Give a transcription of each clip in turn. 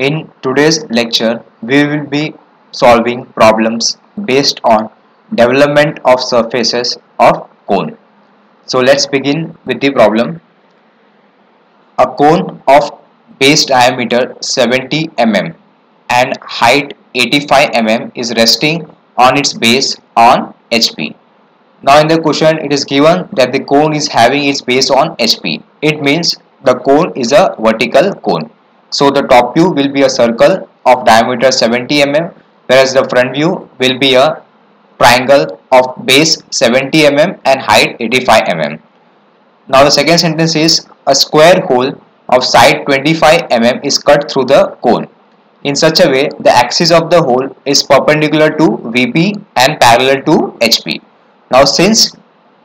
In today's lecture, we will be solving problems based on development of surfaces of cone. So let's begin with the problem. A cone of base diameter 70 mm and height 85 mm is resting on its base on HP. Now in the question it is given that the cone is having its base on HP. It means the cone is a vertical cone. So the top view will be a circle of diameter 70 mm, whereas the front view will be a triangle of base 70 mm and height 85 mm. Now the second sentence is a square hole of side 25 mm is cut through the cone. In such a way the axis of the hole is perpendicular to VP and parallel to HP. Now since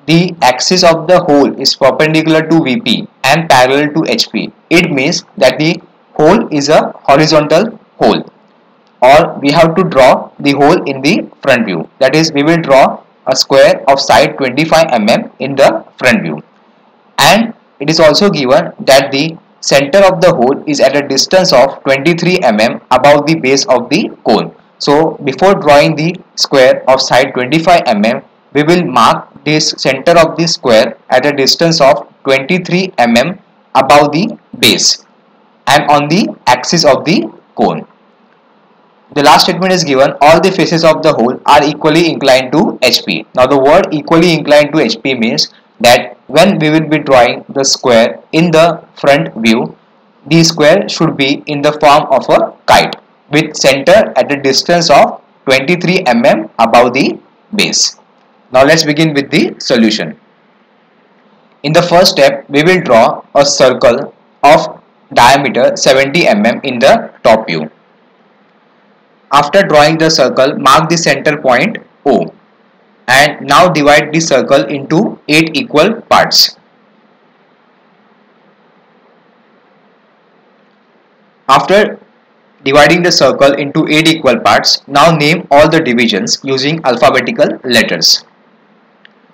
the axis of the hole is perpendicular to VP and parallel to HP, it means that the hole is a horizontal hole, or we have to draw the hole in the front view. That is, we will draw a square of side 25 mm in the front view, and it is also given that the center of the hole is at a distance of 23 mm above the base of the cone. So before drawing the square of side 25 mm, we will mark this center of the square at a distance of 23 mm above the base and on the axis of the cone. The last statement is given, all the faces of the hole are equally inclined to HP. Now the word equally inclined to HP means that when we will be drawing the square in the front view, the square should be in the form of a kite with center at a distance of 23 mm above the base. Now let's begin with the solution. In the first step, we will draw a circle of diameter 70 mm in the top view. After drawing the circle, mark the center point O and now divide the circle into 8 equal parts. After dividing the circle into 8 equal parts, now name all the divisions using alphabetical letters.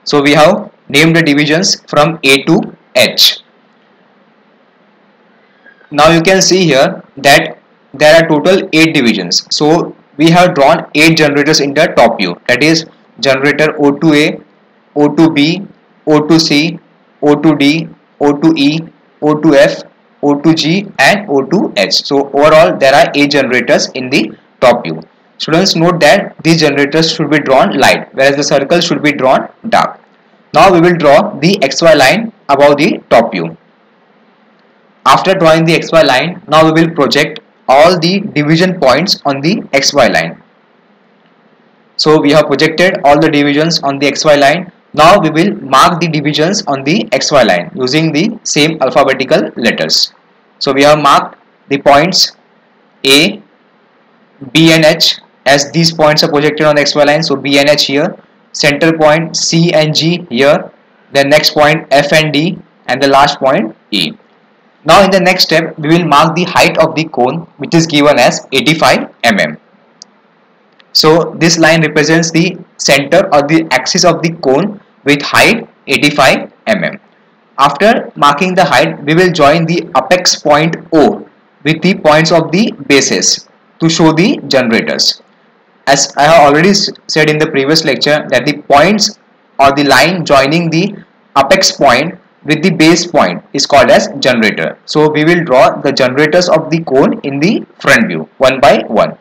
So we have named the divisions from A to H. Now you can see here that there are total 8 divisions. So we have drawn 8 generators in the top view. That is generator O2A, O2B, O2C, O2D, O2E, O2F, O2G and O2H. So overall there are 8 generators in the top view. Students, note that these generators should be drawn light, whereas the circle should be drawn dark. Now we will draw the XY line above the top view. After drawing the XY line, now we will project all the division points on the XY line. So we have projected all the divisions on the XY line. Now we will mark the divisions on the XY line using the same alphabetical letters. So we have marked the points A, B and H as these points are projected on the XY line. So B and H here, center point C and G here, the next point F and D and the last point E. Now in the next step we will mark the height of the cone, which is given as 85 mm. So this line represents the center or the axis of the cone with height 85 mm. After marking the height, we will join the apex point O with the points of the bases to show the generators. As I have already said in the previous lecture that the points or the line joining the apex point with the base point is called as generator. So we will draw the generators of the cone in the front view one by one.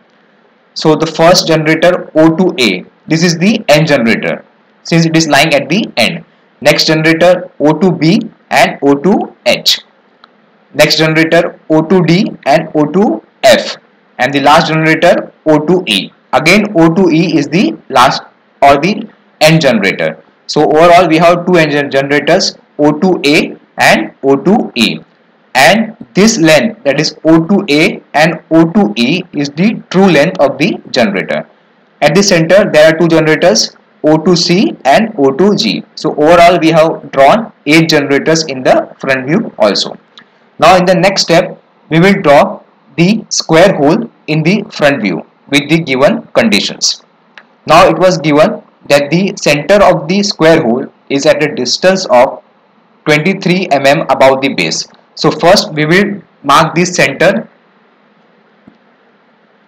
So the first generator O2A, this is the end generator since it is lying at the end. Next generator O2B and O2H. Next generator O2D and O2F, and the last generator O2E. Again O2E is the last or the end generator. So overall we have two end generators, O2A and O2E, and this length, that is O2A and O2E, is the true length of the generator. At the center there are two generators, O2C and O2G. So overall we have drawn 8 generators in the front view also. Now in the next step we will draw the square hole in the front view with the given conditions. Now it was given that the center of the square hole is at a distance of 23 mm above the base. So first we will mark the center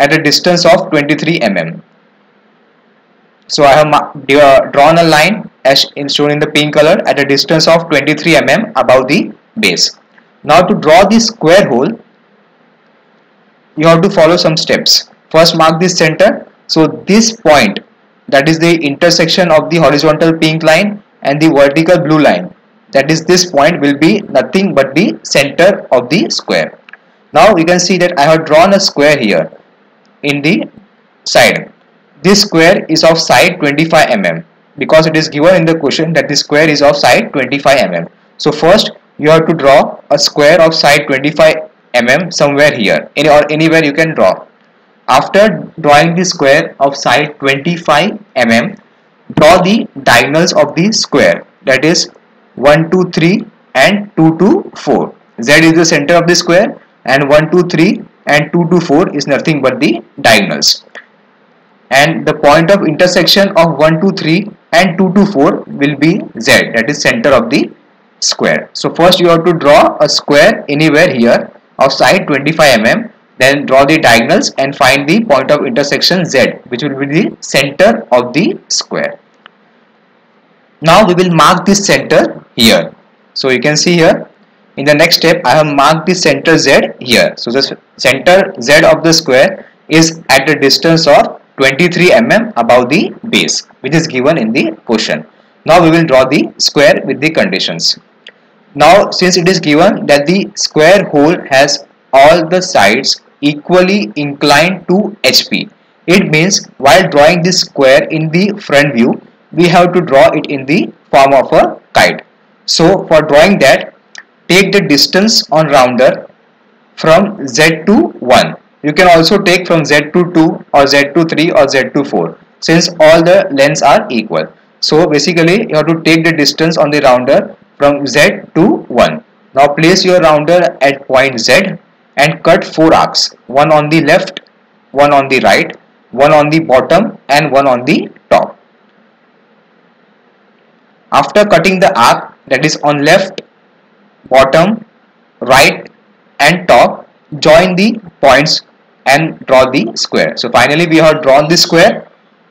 at a distance of 23 mm. So I have drawn a line as shown in the pink color at a distance of 23 mm above the base. Now to draw the square hole, you have to follow some steps. First, mark the center. So this point, that is the intersection of the horizontal pink line and the vertical blue line, that is this point, will be nothing but the center of the square. Now you can see that I have drawn a square here in the side. This square is of side 25 mm because it is given in the question that the square is of side 25 mm. So first you have to draw a square of side 25 mm somewhere here, or anywhere you can draw. After drawing the square of side 25 mm, draw the diagonals of the square, that is 1, 2, 3 and 2 to 4. Z is the center of the square and 1, 2, 3 and 2 to 4 is nothing but the diagonals. And the point of intersection of 1, 2, 3 and 2 to 4 will be Z, that is center of the square. So first you have to draw a square anywhere here of side 25 mm, then draw the diagonals and find the point of intersection Z, which will be the center of the square. Now we will mark this center here. So you can see here in the next step I have marked the center Z here. So the center Z of the square is at a distance of 23 mm above the base, which is given in the question. Now we will draw the square with the conditions. Now since it is given that the square hole has all the sides equally inclined to HP, it means while drawing this square in the front view, we have to draw it in the form of a kite. So for drawing that, take the distance on rounder from Z to 1. You can also take from Z to 2 or Z to 3 or Z to 4, since all the lengths are equal. So basically you have to take the distance on the rounder from Z to 1. Now place your rounder at point Z and cut 4 arcs, one on the left, one on the right, one on the bottom and one on the top. After cutting the arc, that is on left, bottom, right and top, join the points and draw the square. So finally we have drawn the square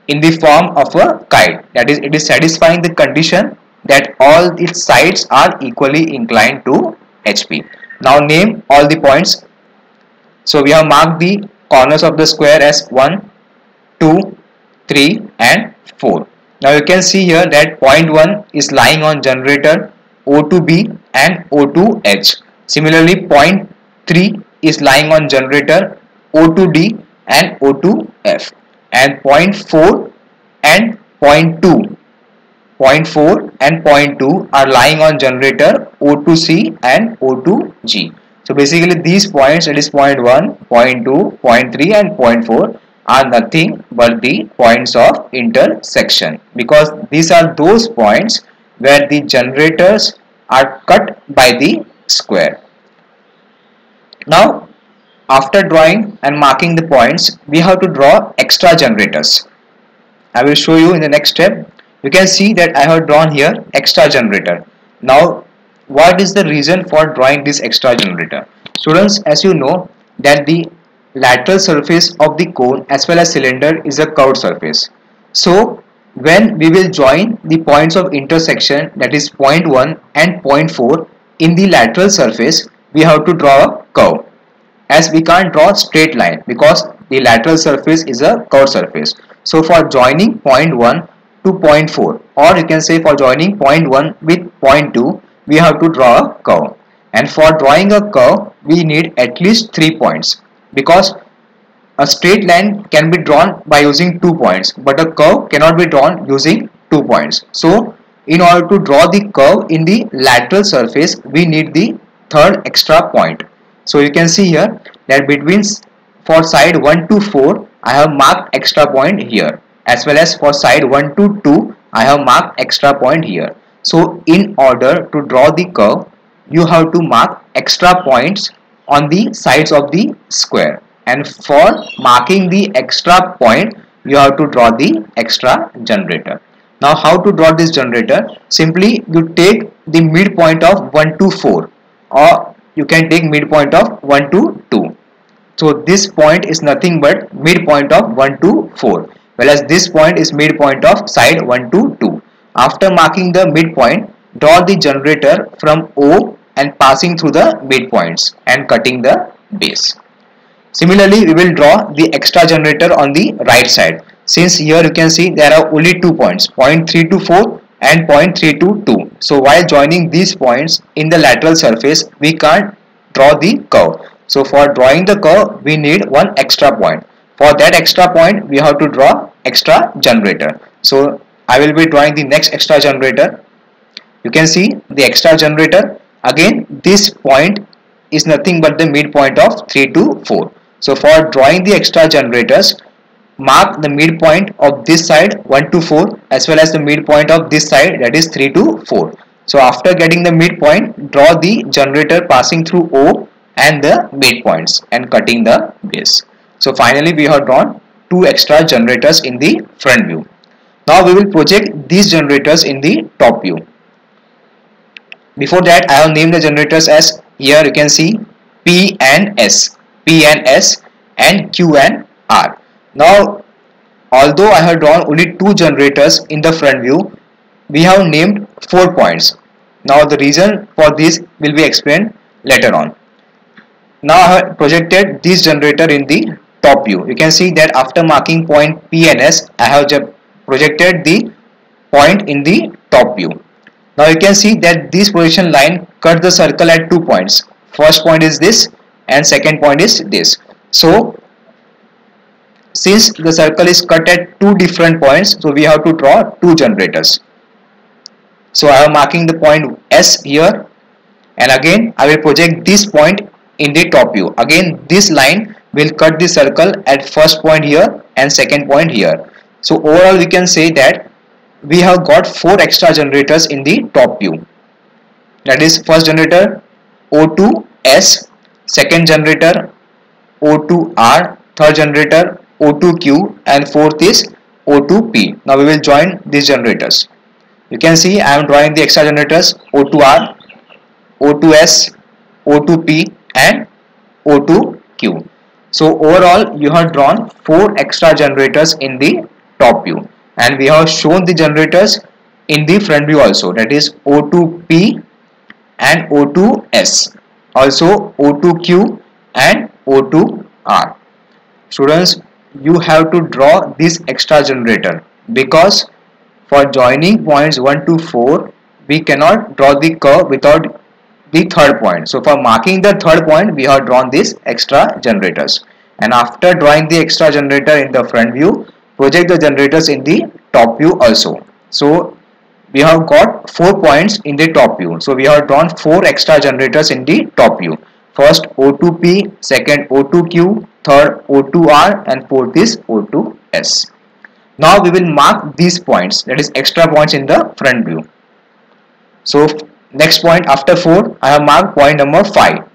in the form of a kite, that is it is satisfying the condition that all its sides are equally inclined to HP. Now name all the points. So we have marked the corners of the square as 1, 2, 3 and 4. Now you can see here that point 1 is lying on generator O2B and O2H. Similarly point 3 is lying on generator O2D and O2F, and point 4 and point 2 are lying on generator O2C and O2G. So basically these points, that is point 1, point 2, point 3 and point 4 are nothing but the points of intersection, because these are those points where the generators are cut by the square. Now after drawing and marking the points, we have to draw extra generators. I will show you in the next step. You can see that I have drawn here extra generator. Now what is the reason for drawing this extra generator? Students, as you know that the lateral surface of the cone as well as cylinder is a curved surface. So when we will join the points of intersection, that is point 1 and point 4 in the lateral surface, we have to draw a curve, as we can't draw straight line because the lateral surface is a curved surface. So for joining point 1 to point 4, or you can say for joining point 1 with point 2, we have to draw a curve. And for drawing a curve, we need at least 3 points, because a straight line can be drawn by using 2 points, but a curve cannot be drawn using 2 points. So in order to draw the curve in the lateral surface, we need the third extra point. So you can see here that between for side 1 to 4 I have marked extra point here, as well as for side 1 to 2 I have marked extra point here. So in order to draw the curve, you have to mark extra points on the sides of the square, and for marking the extra point you have to draw the extra generator. Now how to draw this generator? Simply you take the midpoint of 1 to 4, or you can take midpoint of 1 to 2. So this point is nothing but midpoint of 1 to 4, whereas this point is midpoint of side 1 to 2. After marking the midpoint, draw the generator from O and passing through the midpoints and cutting the base. Similarly, we will draw the extra generator on the right side. Since here you can see there are only 2 points, point 3 to 4 and point 3 to 2. So while joining these points in the lateral surface, we can't draw the curve. So for drawing the curve, we need one extra point. For that extra point, we have to draw extra generator. So I will be drawing the next extra generator. You can see the extra generator. Again, this point is nothing but the midpoint of 3 to 4. So for drawing the extra generators, mark the midpoint of this side 1 to 4 as well as the midpoint of this side, that is 3 to 4. So after getting the midpoint, draw the generator passing through O and the midpoints and cutting the base. So finally we have drawn 2 extra generators in the front view. Now we will project these generators in the top view. Before that, I have named the generators as, here you can see P and S, and Q and R. Now, although I have drawn only 2 generators in the front view, we have named 4 points. Now the reason for this will be explained later on. Now I have projected this generator in the top view. You can see that after marking point P and S, I have projected the point in the top view. Now you can see that this position line cut the circle at 2 points. First point is this and second point is this. So since the circle is cut at 2 different points, so we have to draw 2 generators. So I am marking the point S here, and again I will project this point in the top view. Again this line will cut the circle at first point here and second point here. So overall we can say that we have got 4 extra generators in the top view. That is, first generator O2S, second generator O2R, third generator O2Q, and fourth is O2P. Now we will join these generators. You can see I am drawing the extra generators O2R, O2S, O2P and O2Q. So overall you have drawn 4 extra generators in the top view, and we have shown the generators in the front view also, that is O2P and O2S, also O2Q and O2R. Students, you have to draw this extra generator because for joining points 1 to 4 we cannot draw the curve without the third point. So for marking the third point, we have drawn these extra generators, and after drawing the extra generator in the front view, project the generators in the top view also. So we have got 4 points in the top view. So we have drawn 4 extra generators in the top view. First O2P, second O2Q, third O2R and fourth is O2S. Now we will mark these points, that is extra points in the front view. So next point after 4, I have marked point number 5,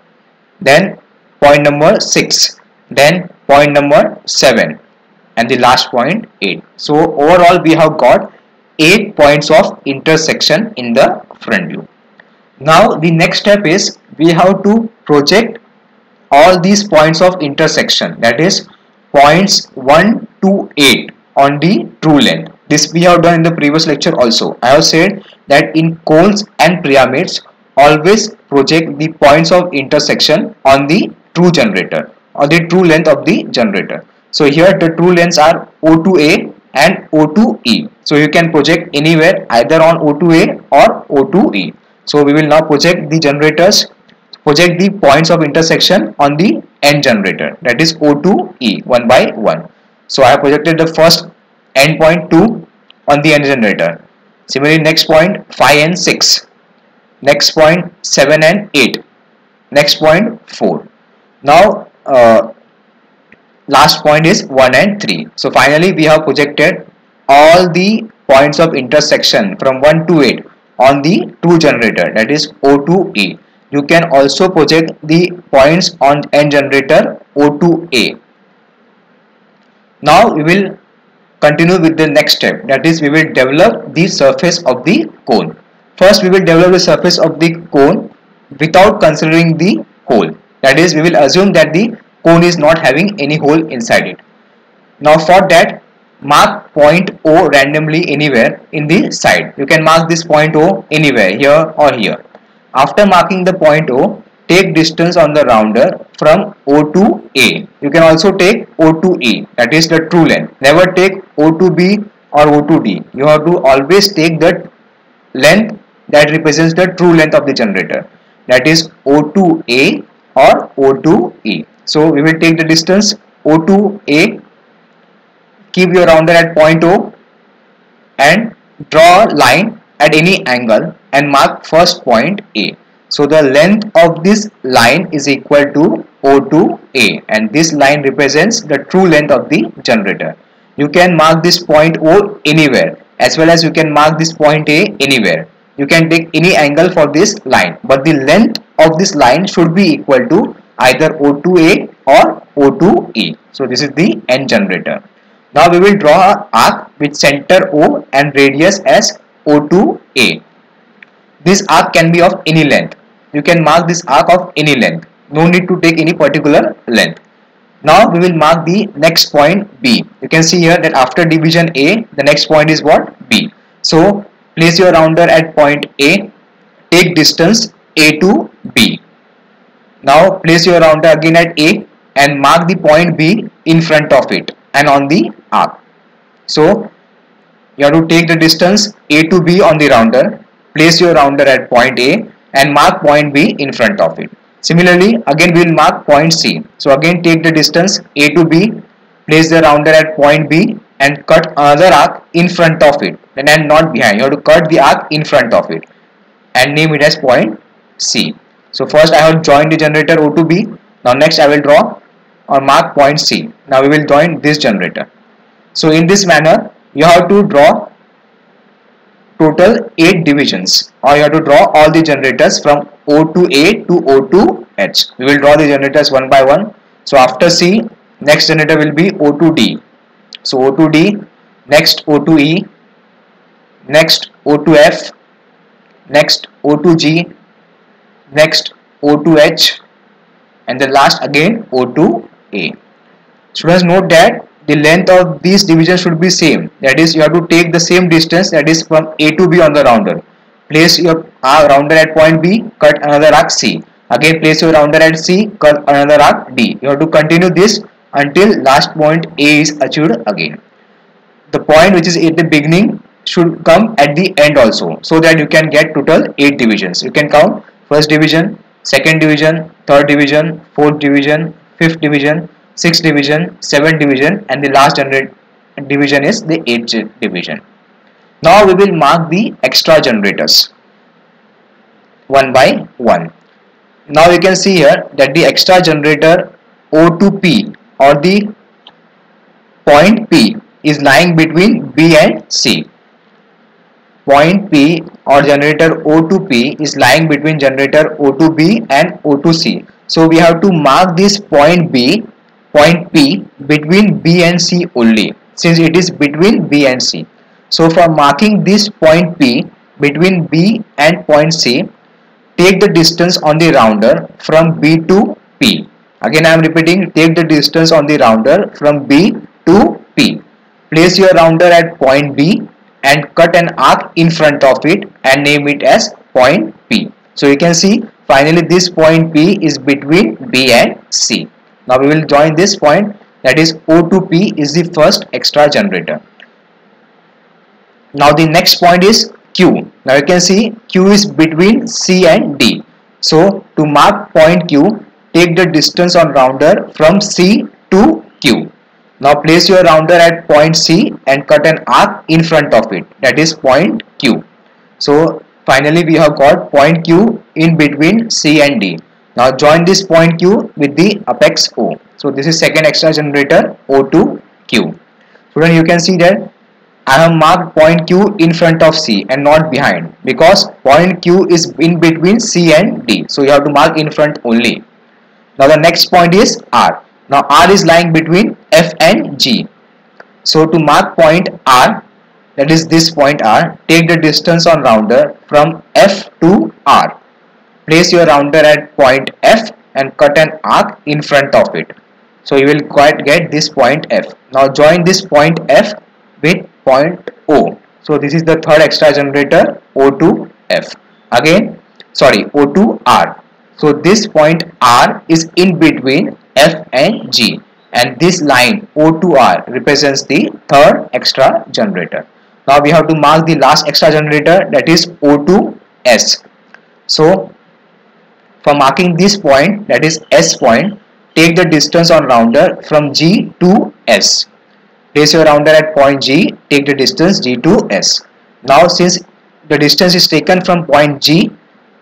then point number 6, then point number 7 and the last point 8. So overall we have got 8 points of intersection in the front view. Now the next step is we have to project all these points of intersection, that is points 1 to 8 on the true length. This we have done in the previous lecture also. I have said that in cones and pyramids, always project the points of intersection on the true generator or the true length of the generator. So here the true lengths are O2A and O2E. So you can project anywhere either on O2A or O2E. So we will now project the generators, project the points of intersection on the end generator, that is O2E, one by one. So I have projected the first end point 2 on the end generator. Similarly next point 5 and 6. Next point 7 and 8. Next point 4. Now last point is 1 and 3. So finally we have projected all the points of intersection from 1 to 8 on the true generator, that is O2E. You can also project the points on end generator O2A. Now we will continue with the next step, that is we will develop the surface of the cone. First we will develop the surface of the cone without considering the hole. That is, we will assume that the cone is not having any hole inside it. Now for that, mark point O randomly anywhere in the side. You can mark this point O anywhere, here or here. After marking the point O, take distance on the rounder from O to A. You can also take O to E, that is the true length. Never take O to B or O to D. You have to always take the length that represents the true length of the generator, that is O to A or O to E. So we will take the distance O to A, keep your rounder at point O and draw a line at any angle and mark first point A. So the length of this line is equal to O to A, and this line represents the true length of the generator. You can mark this point O anywhere, as well as you can mark this point A anywhere. You can take any angle for this line, but the length of this line should be equal to either O to A or O to E. So this is the N generator. Now we will draw an arc with center O and radius as O to A. This arc can be of any length. You can mark this arc of any length. No need to take any particular length. Now we will mark the next point B. You can see here that after division A, the next point is what? B. So place your rounder at point A, take distance A to B. Now place your rounder again at A and mark the point B in front of it and on the arc. So you have to take the distance A to B on the rounder, place your rounder at point A and mark point B in front of it. Similarly, again we will mark point C. So again take the distance A to B, place the rounder at point B and cut another arc in front of it and not behind. You have to cut the arc in front of it and name it as point C. So first I have joined the generator O to B. Now next I will draw or mark point C. Now we will join this generator. So in this manner you have to draw total 8 divisions, or you have to draw all the generators from O to A to O to H. We will draw the generators one by one. So after C, next generator will be O to D. So O to D, next O to E, next O to F, next O to G, next O to H, and the last again O to A. Students, note that the length of these divisions should be same. That is, you have to take the same distance, that is from A to B on the rounder. Place your rounder at point B, cut another arc C. Again place your rounder at C, cut another arc D. You have to continue this until last point A is achieved again. The point which is at the beginning should come at the end also, so that you can get total 8 divisions. You can count first division, second division, third division, fourth division, fifth division, 6th division, 7th division, and the last division is the 8th division. Now we will mark the extra generators one by one. Now you can see here that the extra generator O to P, or the point P, is lying between B and C. Point P or generator O to P is lying between generator O to B and O to C. So we have to mark this point P between B and C only, since it is between B and C. So for marking this point P between B and point C, take the distance on the rounder from B to P. Again I am repeating, take the distance on the rounder from B to P. Place your rounder at point B and cut an arc in front of it and name it as point P. So you can see finally this point P is between B and C. Now we will join this point, that is O to P is the first extra generator. Now the next point is Q. Now you can see Q is between C and D. So to mark point Q, take the distance on rounder from C to Q. Now place your rounder at point C and cut an arc in front of it, that is point Q. So finally we have got point Q in between C and D. Now join this point Q with the apex O. So this is second extra generator O to Q. So then you can see that I have marked point Q in front of C and not behind, because point Q is in between C and D. So you have to mark in front only. Now the next point is R. Now R is lying between F and G. So to mark point R, that is this point R, take the distance on rounder from F to R. Place your rounder at point F and cut an arc in front of it. So you will quite get this point F. Now join this point F with point O. So this is the third extra generator, O2F. Again, sorry, O2R. So this point R is in between F and G, and this line O2R represents the third extra generator. Now we have to mark the last extra generator, that is O2S. So for marking this point, that is S point, take the distance on rounder from G to S. Place your rounder at point G, take the distance G to S. Now since the distance is taken from point G,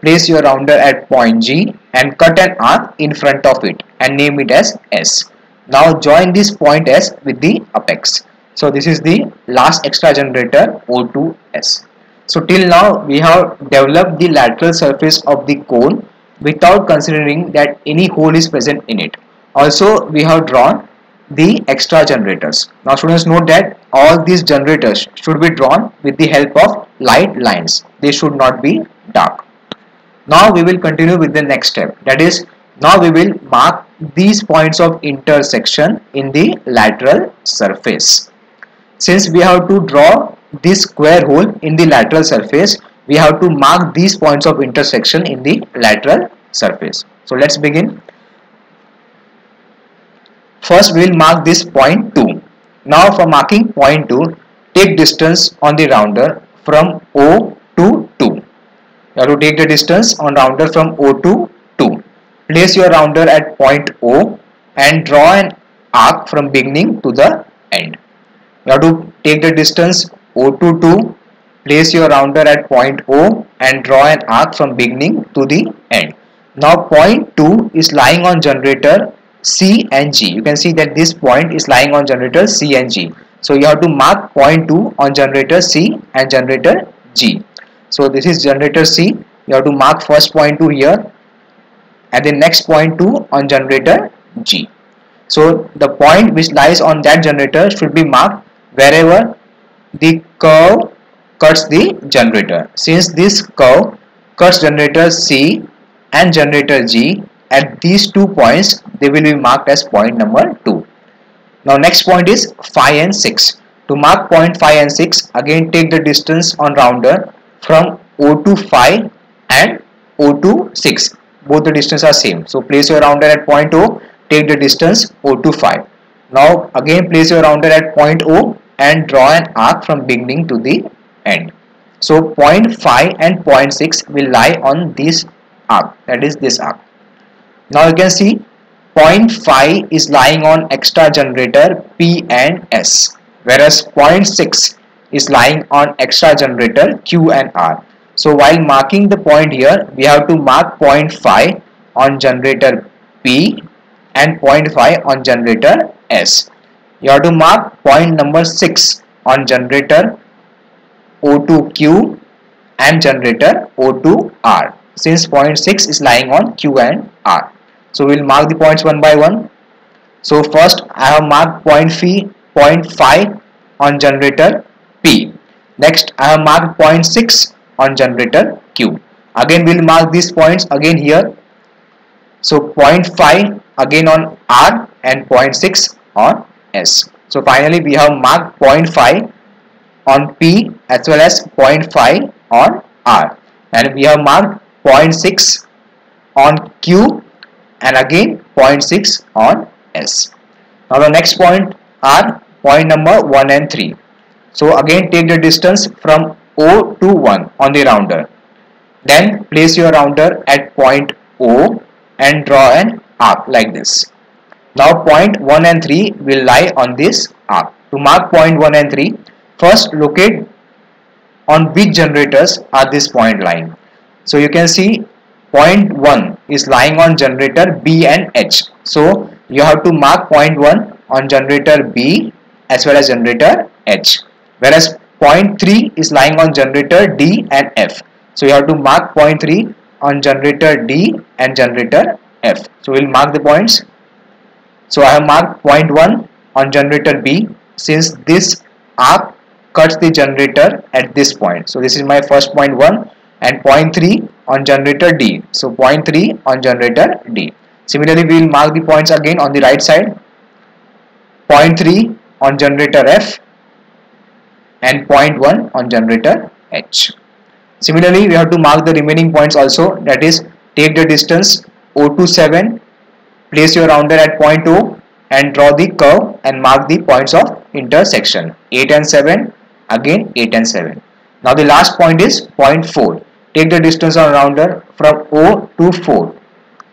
place your rounder at point G and cut an arc in front of it and name it as S. Now join this point S with the apex. So this is the last extra generator, O2S. So till now we have developed the lateral surface of the cone without considering that any hole is present in it. Also we have drawn the extra generators. Now students, note that all these generators should be drawn with the help of light lines. They should not be dark. Now we will continue with the next step, that is, now we will mark these points of intersection in the lateral surface. Since we have to draw this square hole in the lateral surface, we have to mark these points of intersection in the lateral surface. So let's begin. First we will mark this point 2. Now for marking point 2, take distance on the rounder from O to 2. You have to take the distance on rounder from O to 2. Place your rounder at point O and draw an arc from beginning to the end. You have to take the distance O to 2, place your rounder at point O and draw an arc from beginning to the end. Now point 2 is lying on generator C and G. You can see that this point is lying on generator C and G. So you have to mark point 2 on generator C and generator G. So this is generator C. You have to mark first point 2 here and the next point 2 on generator G. So the point which lies on that generator should be marked wherever the curve cuts the generator. Since this curve cuts generator C and generator G, at these 2 points they will be marked as point number 2. Now next point is 5 and 6. To mark point 5 and 6, again take the distance on rounder from O to 5 and O to 6. Both the distance are same. So place your rounder at point O, take the distance O to 5. Now again place your rounder at point O and draw an arc from beginning to the end. So point 5 and point 6 will lie on this arc, that is this arc. Now you can see point 5 is lying on extra generator P and S, whereas point 6 is lying on extra generator Q and R. So while marking the point here, we have to mark point 5 on generator P and point 5 on generator S. You have to mark point number 6 on generator O2Q and generator O2R, since point 6 is lying on Q and R. So we will mark the points one by one. So first I have marked point 5 on generator P. Next I have marked point 6 on generator Q. Again we will mark these points again here. So point 5 again on R and point 6 on S. So finally we have marked point 5 on P as well as point 5 on R, and we have marked point 6 on Q and again point 6 on S. Now the next point are point number 1 and 3. So again take the distance from O to 1 on the rounder. Then place your rounder at point O and draw an arc like this. Now point 1 and 3 will lie on this arc. To mark point 1 and 3, first locate on which generators are this point lying. So you can see point 1 is lying on generator B and H. So you have to mark point 1 on generator B as well as generator H. Whereas point 3 is lying on generator D and F. So you have to mark point 3 on generator D and generator F. So we will mark the points. So I have marked point 1 on generator B, since this arc cuts the generator at this point. So this is my first point 1, and point 3 on generator D. So point 3 on generator D. Similarly we will mark the points again on the right side. 0.3 on generator F, and zero point 0.1 on generator H. Similarly, we have to mark the remaining points also, that is take the distance O to 7, place your rounder at point O and draw the curve and mark the points of intersection 8 and 7, again 8 and 7. Now the last point is point 4. Take the distance on rounder from O to 4.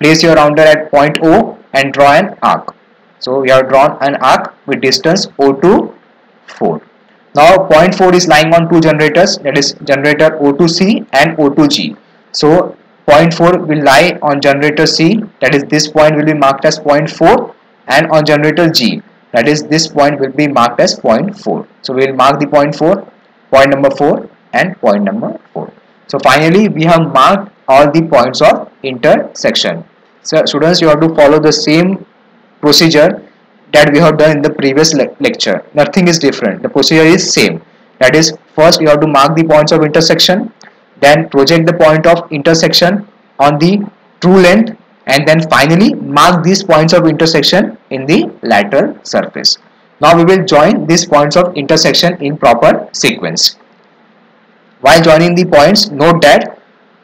Place your rounder at point O and draw an arc. So we have drawn an arc with distance O to 4. Now point 4 is lying on two generators, that is generator O2C and O2G. So point 4 will lie on generator C, that is this point will be marked as point 4, and on generator G, that is this point will be marked as point 4. So we will mark the point 4, point number 4 and point number 4. So finally we have marked all the points of intersection. So students, you have to follow the same procedure that we have done in the previous lecture. Nothing is different. The procedure is same. That is, first you have to mark the points of intersection, then project the point of intersection on the true length, and then finally mark these points of intersection in the lateral surface. Now we will join these points of intersection in proper sequence. While joining the points, note that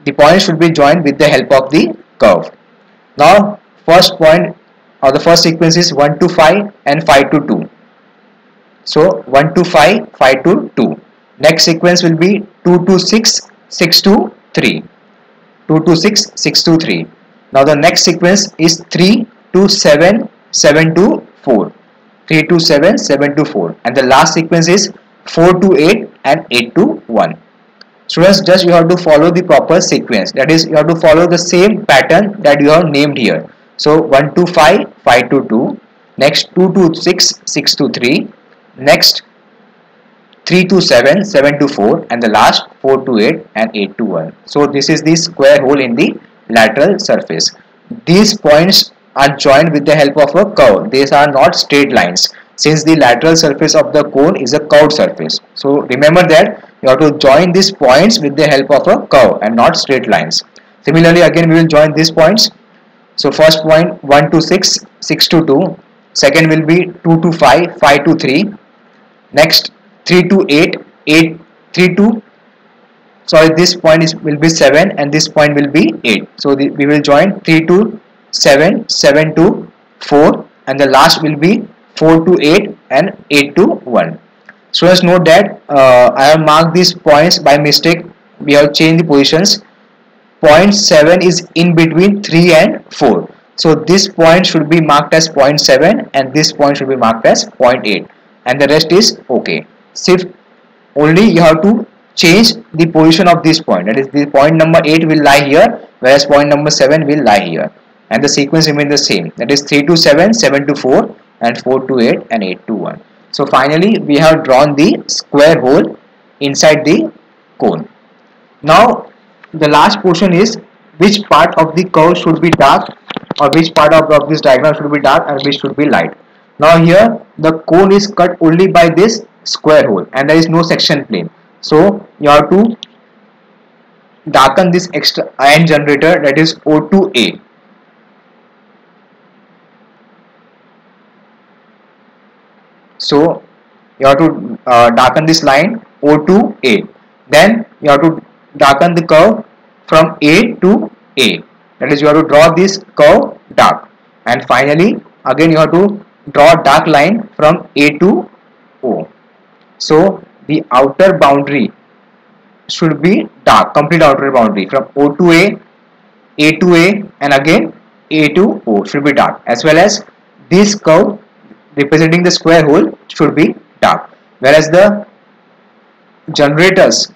the points should be joined with the help of the curve. Now first point or the first sequence is 1 to 5 and 5 to 2. So 1 to 5, 5 to 2. Next sequence will be 2 to 6, 6 to 3. 2 to 6, 6 to 3. Now the next sequence is 3 to 7, 7 to 4. 3 to 7, 7 to 4. And the last sequence is 4 to 8 and 8 to 1. Students, just you have to follow the proper sequence. That is, you have to follow the same pattern that you have named here. So 1 to 5, 5 to 2. Next 2 to 6, 6 to 3. Next 3 to 7, 7 to 4. And the last 4 to 8 and 8 to 1. So this is the square hole in the lateral surface. These points are joined with the help of a curve. These are not straight lines, since the lateral surface of the cone is a curved surface. So remember that you have to join these points with the help of a curve and not straight lines. Similarly, again we will join these points. So first point 1 to 6, 6 to 2. Second will be 2 to 5, 5 to 3. Next 3 to 8, 8, 3 to, sorry, this point will be 7 and this point will be 8. So we will join 3 to 7, 7 to 4, and the last will be 4 to 8 and 8 to 1. Students, note that I have marked these points by mistake. We have changed the positions. Point 7 is in between 3 and 4. So this point should be marked as point 7 and this point should be marked as point 8, and the rest is okay. So only you have to change the position of this point. That is, the point number 8 will lie here, whereas point number 7 will lie here, and the sequence remains the same. That is 3 to 7, 7 to 4 and 4 to 8 and 8 to 1. So finally we have drawn the square hole inside the cone. Now the last portion is which part of the curve should be dark, or which part of this diagram should be dark and which should be light. Now here the cone is cut only by this square hole and there is no section plane. So you have to darken this extra ion generator, that is O2A. So you have to darken this line O2A. Then you have to darken the curve from A to A. That is, you have to draw this curve dark. And finally again you have to draw a dark line from A to O. So the outer boundary should be dark, complete outer boundary from O to A to A, and again A to O should be dark, as well as this curve representing the square hole should be dark, whereas the generators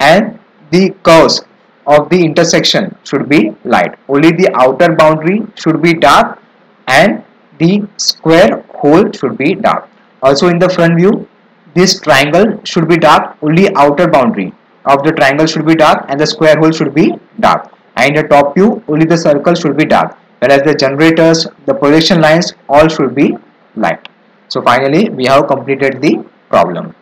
and the curves of the intersection should be light. Only the outer boundary should be dark and the square hole should be dark. Also in the front view, this triangle should be dark, only outer boundary of the triangle should be dark and the square hole should be dark. And in the top view, only the circle should be dark, whereas the generators, the projection lines, all should be light. So finally we have completed the problem.